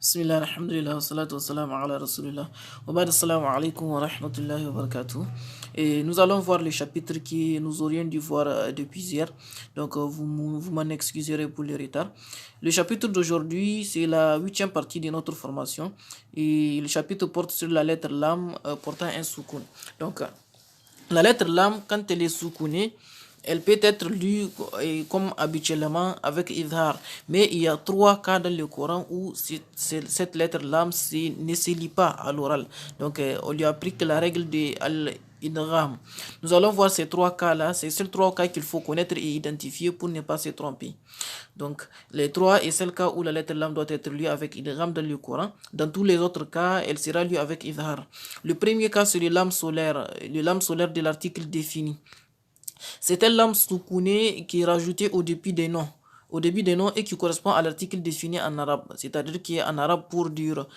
Bismillah, alhamdulillah, salatu wassalam ala rasulillah. Wa ba'd, assalamu alaikum wa rahmatullahi wa barakatuh. Et nous allons voir le chapitre que nous aurions dû voir depuis hier. Donc, vous m'en excuserez pour le retard. Le chapitre d'aujourd'hui, c'est la huitième partie de notre formation. Et le chapitre porte sur la lettre lam portant un soukoun. Donc, la lettre lam, quand elle est soukounée, elle peut être lue comme habituellement avec idhar. Mais il y a trois cas dans le Coran où cette lettre lam ne se lit pas à l'oral. Donc on lui applique la règle de al-idgham. Nous allons voir ces trois cas-là. C'est ces trois cas qu'il faut connaître et identifier pour ne pas se tromper. Donc les trois et c'est le cas où la lettre lam doit être lue avec idgham dans le Coran. Dans tous les autres cas, elle sera lue avec idhar. Le premier cas, c'est le lam solaire de l'article défini. C'est un lam soukouné qui est rajouté au début des noms. Au début des noms et qui correspond à l'article défini en arabe. C'est-à-dire qu'en arabe, pour dire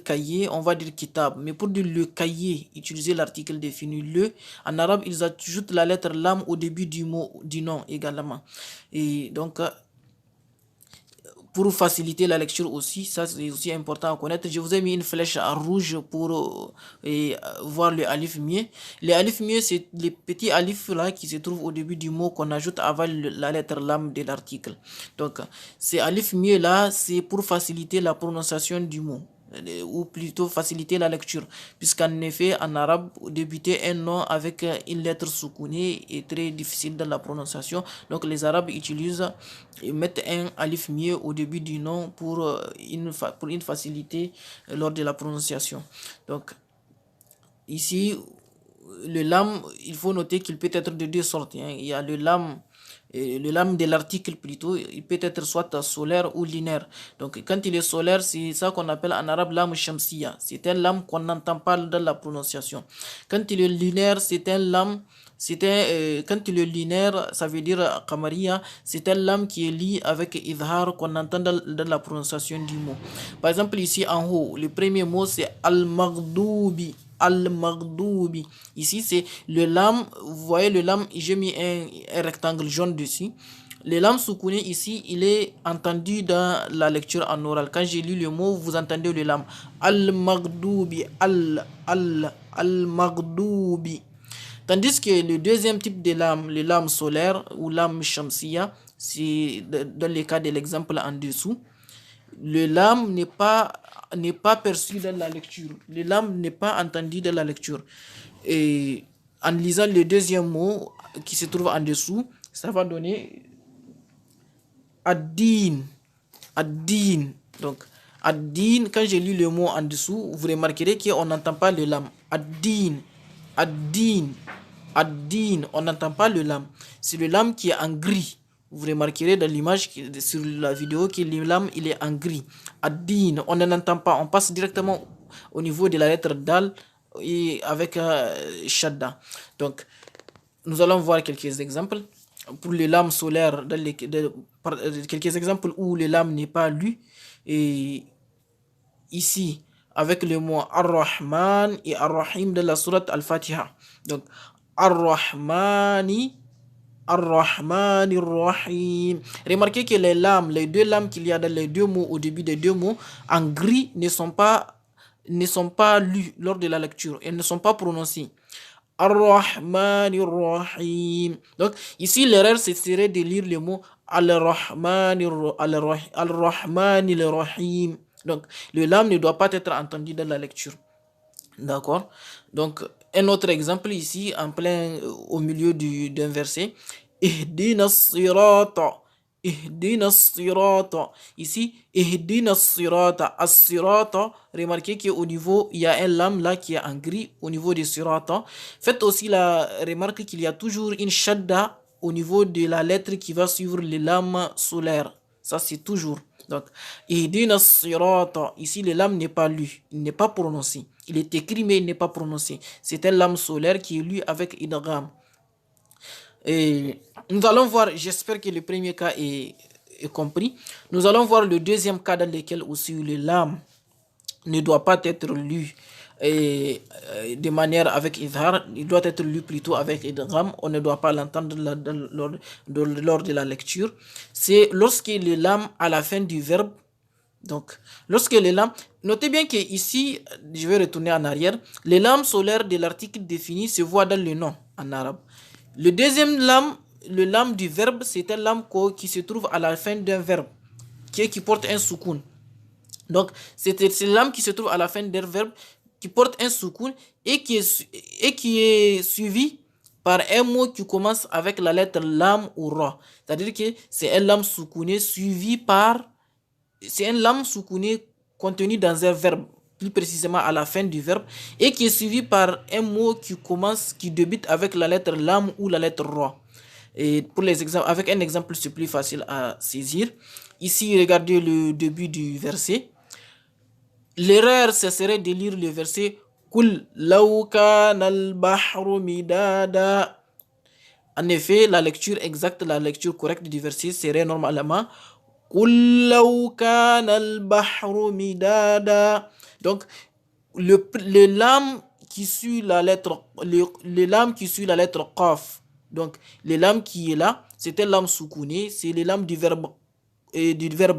cahier, on va dire kitab. Mais pour dire le cahier, utiliser l'article défini le. En arabe, ils ajoutent la lettre lam au début du mot, du nom également. Et donc, pour faciliter la lecture aussi, ça c'est aussi important à connaître. Je vous ai mis une flèche en rouge pour voir le alif mieux. Les alif mieux, c'est les petits alifs là qui se trouvent au début du mot qu'on ajoute avant la lettre lam de l'article. Donc, ces alif mieux là, c'est pour faciliter la prononciation du mot, ou plutôt faciliter la lecture, puisqu'en effet en arabe débuter un nom avec une lettre soukounée est très difficile dans la prononciation. Donc les arabes mettent un alif mieux au début du nom pour une facilité lors de la prononciation. Donc ici le lam, il faut noter qu'il peut être de deux sortes, hein. Il y a le lam de l'article plutôt, il peut être soit solaire ou lunaire. Donc quand il est solaire, c'est ça qu'on appelle en arabe lam shamsiya. C'est un lam qu'on n'entend pas dans la prononciation. Quand il est lunaire, c'est un lam, quand il est lunaire, ça veut dire qamariya, c'est un lam qui est lié avec idhar qu'on entend dans la prononciation du mot. Par exemple ici en haut, le premier mot c'est al-maghdubi. Al-Maghdubi. Ici, c'est le lam. Vous voyez le lam, j'ai mis un rectangle jaune dessus. Le lam soukouné ici, il est entendu dans la lecture en oral. Quand j'ai lu le mot, vous entendez le lam. Al-Maghdubi. Al-Maghdubi. Tandis que le deuxième type de lam, le lam solaire ou lam shamsiya, c'est dans le cas de l'exemple en dessous. Le lam n'est pas perçu dans la lecture. Le lam n'est pas entendu dans la lecture. Et en lisant le deuxième mot qui se trouve en dessous, ça va donner ad-din. Ad-din. Donc, ad-din, quand j'ai lu le mot en dessous, vous remarquerez qu'on n'entend pas le lam. Ad-din. Ad-din. Ad-din. On n'entend pas le lam. C'est le lam qui est en gris. Vous remarquerez dans l'image sur la vidéo que le lam il est en gris. Ad-din, on n'entend pas, on passe directement au niveau de la lettre dal et avec shadda. Donc, nous allons voir quelques exemples. Pour le lam solaire, quelques exemples où le lam n'est pas lu. Et ici, avec le mot Ar-Rahman et Ar-Rahim de la sourate Al-Fatiha. Donc, Ar-Rahmani. Ar-Rahman Ar-Rahim. Remarquez que les deux lames qu'il y a dans les deux mots, au début des deux mots, en gris, ne sont pas lues lors de la lecture. Elles ne sont pas prononcées. Ar-Rahman Ar-Rahim. Donc, ici, l'erreur, ce serait de lire le mot Al-Rahman Ar-Rahim. Donc, le lam ne doit pas être entendu dans la lecture. D'accord? Donc, un autre exemple ici, en plein au milieu d'un verset. Ihdina sirata. Ihdina sirata. Ici, Ihdina sirata. As-sirata. Remarquez qu'au niveau, il y a un lam là qui est en gris au niveau de sirata. Faites aussi la remarque qu'il y a toujours une shadda au niveau de la lettre qui va suivre le lam solaire. Ça, c'est toujours. Donc, Ihdina sirata. Ici, le lam n'est pas lu. Il n'est pas prononcé. Il est écrit, mais il n'est pas prononcé. C'est un lam solaire qui est lu avec idgham. Et nous allons voir, j'espère que le premier cas est compris. Nous allons voir le deuxième cas dans lequel aussi le lam ne doit pas être lu de manière avec idhar. Il doit être lu plutôt avec idgham. On ne doit pas l'entendre lors de la lecture. C'est lorsque le lam à la fin du verbe Donc, lorsque les lames, notez bien que ici, je vais retourner en arrière, les lames solaires de l'article défini se voient dans le nom en arabe. Le deuxième lame, le lame du verbe, c'est un lame qui se trouve à la fin d'un verbe, qui porte un soukoun. Donc, c'est lame qui se trouve à la fin d'un verbe, qui porte un soukoun et qui est suivi par un mot qui commence avec la lettre lam ou ra. C'est-à-dire que c'est un lame soukouné suivi par... C'est un lame soukouné contenu dans un verbe, plus précisément à la fin du verbe, et qui est suivi par un mot qui débute avec la lettre lam ou la lettre ra. Et pour les exemples, avec un exemple, c'est plus facile à saisir. Ici, regardez le début du verset. L'erreur, ce serait de lire le verset Kul law kana al-bahru midada. En effet, la lecture exacte, la lecture correcte du verset serait normalement Kul law kana al-bahru midada. Donc, le lam qui suit la lettre, le lam qui suit la lettre qaf. Donc, le lam qui est là, c'est un lam soukouné, c'est le lam du verbe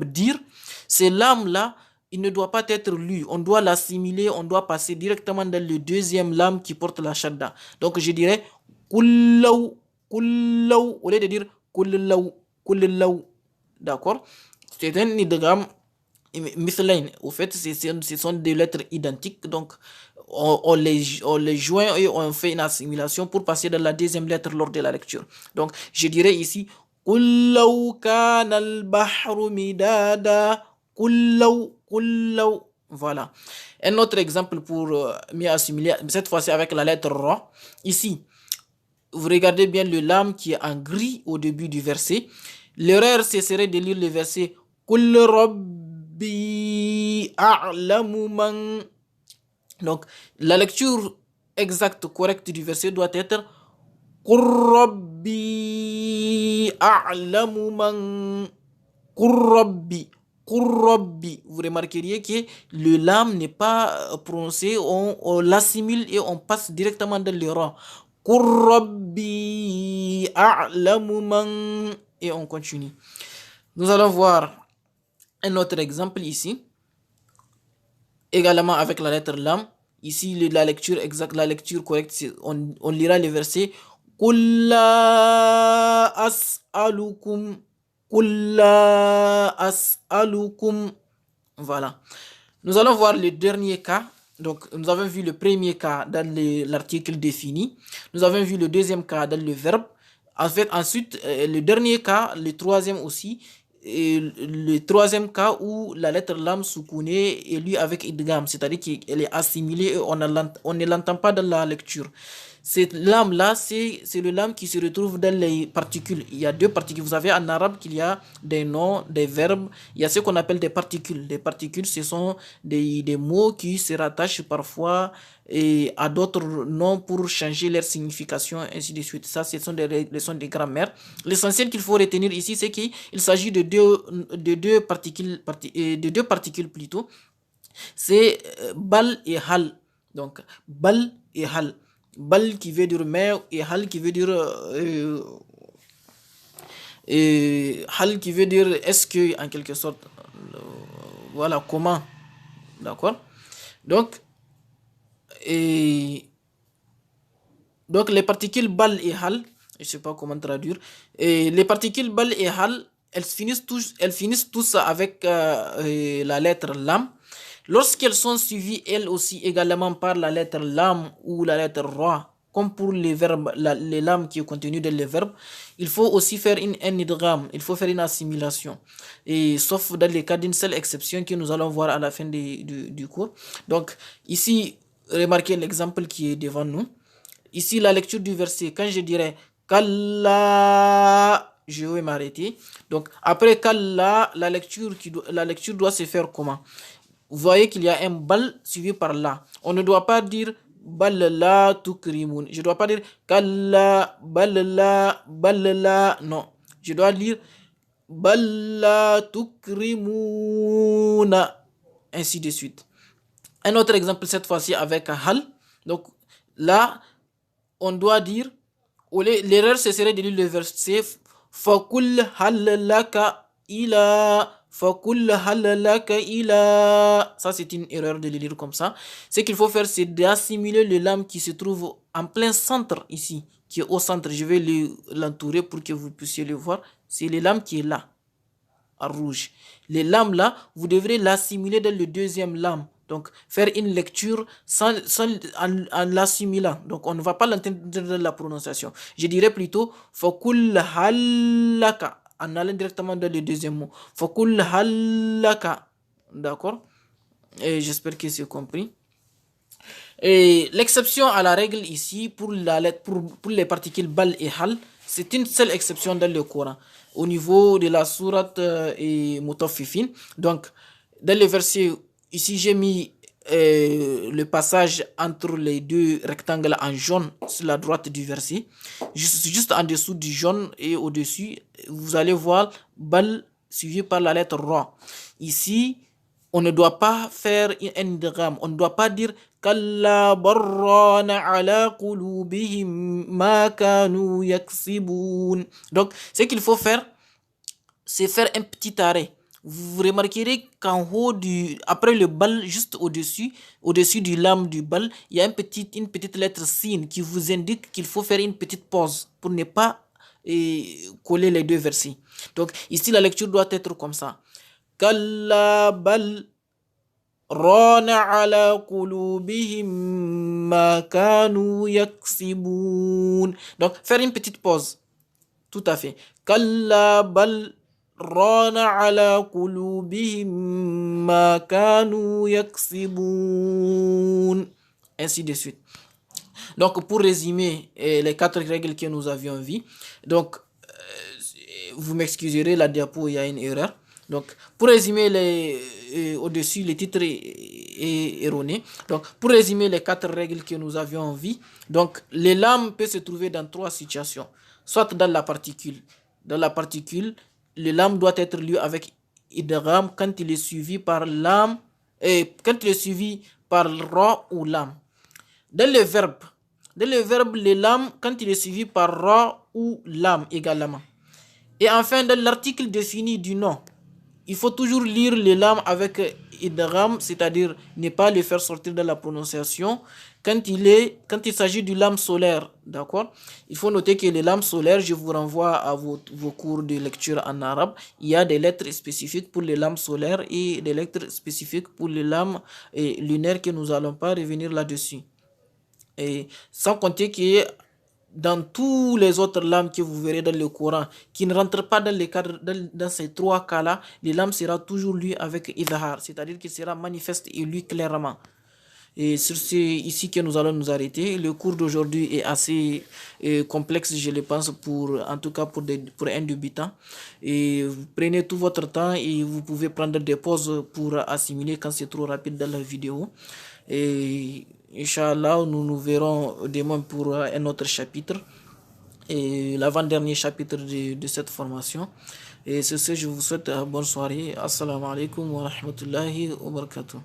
dire. Ce lam là, il ne doit pas être lu, on doit l'assimiler, on doit passer directement dans le deuxième lam qui porte la shadda. Donc je dirais kullaw, kullaw, au lieu de dire kullaw, kullaw. D'accord? C'est un idgham mithlain. Au fait, ce sont des lettres identiques, donc on les joint et on fait une assimilation pour passer dans la deuxième lettre lors de la lecture. Donc je dirais ici kullaw kana al-bahru midada. Voilà. Un autre exemple pour mieux assimiler, cette fois-ci avec la lettre Ra. Ici, vous regardez bien le lam qui est en gris au début du verset. L'erreur, ce serait de lire le verset Kul Rabbi a'lamu man. Donc, la lecture exacte, correcte du verset doit être Kul Rabbi a'lamu man. Kul Rabbi. Vous remarqueriez que le lam n'est pas prononcé, on l'assimile et on passe directement dans le ra. Et on continue. Nous allons voir un autre exemple ici, également avec la lettre lam. Ici, la lecture exacte, la lecture correcte, on lira le verset Kulla as'alukum. Kulla as'alukum. Voilà. Nous allons voir le dernier cas. Donc, nous avons vu le premier cas dans l'article défini. Nous avons vu le deuxième cas dans le verbe. En fait, ensuite, le dernier cas, le troisième aussi, et le troisième cas où la lettre lam soukouné est lue avec idgham, c'est-à-dire qu'elle est assimilée et on ne l'entend pas dans la lecture. Cette lame-là, c'est le lame qui se retrouve dans les particules. Il y a deux particules. Vous savez en arabe qu'il y a des noms, des verbes. Il y a ce qu'on appelle des particules. Les particules, ce sont des mots qui se rattachent parfois à d'autres noms pour changer leur signification, ainsi de suite. Ça, ce sont des leçons de grammaire. L'essentiel qu'il faut retenir ici, c'est qu'il s'agit de deux particules plutôt. C'est bal et hal. Donc, bal et hal. Bal qui veut dire mer et hal qui veut dire hal qui veut dire est-ce que, en quelque sorte. Voilà comment. D'accord? Donc les particules bal et hal, je sais pas comment traduire, les particules bal et hal, elles finissent tous avec la lettre lam. Lorsqu'elles sont suivies elles aussi également par la lettre lam ou la lettre ra, comme pour les verbes, les lames qui est contenu dans les verbes, il faut aussi faire un idgham, il faut faire une assimilation. Et sauf dans les cas d'une seule exception que nous allons voir à la fin du cours. Donc ici, remarquez l'exemple qui est devant nous. Ici, la lecture du verset, quand je dirais Kalla, je vais m'arrêter. Donc après Kalla, la lecture doit se faire comment? Vous voyez qu'il y a un bal suivi par la. On ne doit pas dire bal la tukrimun. Je ne dois pas dire kalla bal la. Non. Je dois dire bal la tukrimuna. Ainsi de suite. Un autre exemple cette fois-ci avec hal. Donc là, on doit dire, l'erreur ce serait de lire le verset fakul hal laka ila فَقُلْ هَلْ لَكَ إِلَى. Ça, c'est une erreur de le lire comme ça. Ce qu'il faut faire, c'est d'assimiler le lam qui se trouve en plein centre ici, qui est au centre. Je vais l'entourer pour que vous puissiez le voir. C'est le lam qui est là, en rouge. Les lames là, vous devrez l'assimiler dans le deuxième lame. Donc, faire une lecture en l'assimilant. Donc, on ne va pas l'entendre dans la prononciation. Je dirais plutôt فَقُلْ هَلْ لَكَ, en allant directement dans le deuxième mot. فَقُلْ هَلْ لَكَ. D'accord? Et j'espère que c'est compris. Et l'exception à la règle ici pour pour les particules bal et hal, c'est une seule exception dans le Coran au niveau de la sourate et Mutaffifin. Donc, dans le verset ici, j'ai mis le passage entre les deux rectangles en jaune sur la droite du verset, juste en dessous du jaune et au-dessus, vous allez voir bal suivi par la lettre ra. Ici, on ne doit pas faire un idgham, on ne doit pas dire kalla barrana ala qulubihim ma kanu yaksibun. Donc, ce qu'il faut faire, c'est faire un petit arrêt. Vous remarquerez qu'en haut après le bal, juste au-dessus du lame du bal, il y a une petite lettre sin qui vous indique qu'il faut faire une petite pause pour ne pas coller les deux versets. Donc, ici, la lecture doit être comme ça. Kalla bal rana ala qulubihim ma kanu yaksibun. Donc, faire une petite pause. Tout à fait. Kalla bal rana ala qulubihim ma kanu yaksibun. Ainsi de suite. Donc, pour résumer les 4 règles que nous avions vues, donc, vous m'excuserez, la diapo, il y a une erreur. Donc, pour résumer au-dessus, le titre est erroné. Donc, pour résumer les 4 règles que nous avions vues, donc, les lames peuvent se trouver dans 3 situations. Soit dans la particule. Dans la particule, le lame doit être lu avec idgham quand il est suivi par lame, quand il est suivi par ra ou lam. Dans le verbe, le lame quand il est suivi par ra ou lam également. Et enfin, dans l'article défini du nom, il faut toujours lire les lames avec idgham, c'est-à-dire ne pas les faire sortir de la prononciation quand il s'agit du lame solaire, d'accord? Il faut noter que les lames solaires, je vous renvoie à vos cours de lecture en arabe, il y a des lettres spécifiques pour les lames solaires et des lettres spécifiques pour les lames lunaires que nous n'allons pas revenir là-dessus. Et sans compter que dans tous les autres lames que vous verrez dans le Coran, qui ne rentrent pas dans les cadres, dans ces 3 cas-là, les lames sera toujours lues avec idhar, c'est-à-dire qu'il sera manifeste et lu clairement. Et sur ce ici que nous allons nous arrêter. Le cours d'aujourd'hui est assez complexe, je le pense, en tout cas pour un débutant. Et vous prenez tout votre temps et vous pouvez prendre des pauses pour assimiler quand c'est trop rapide dans la vidéo. Et Inch'Allah, nous nous verrons demain pour un autre chapitre, et l'avant-dernier chapitre de cette formation. Et sur ce, je vous souhaite bonne soirée. Assalamu alaikum wa rahmatullahi wa barakatuh.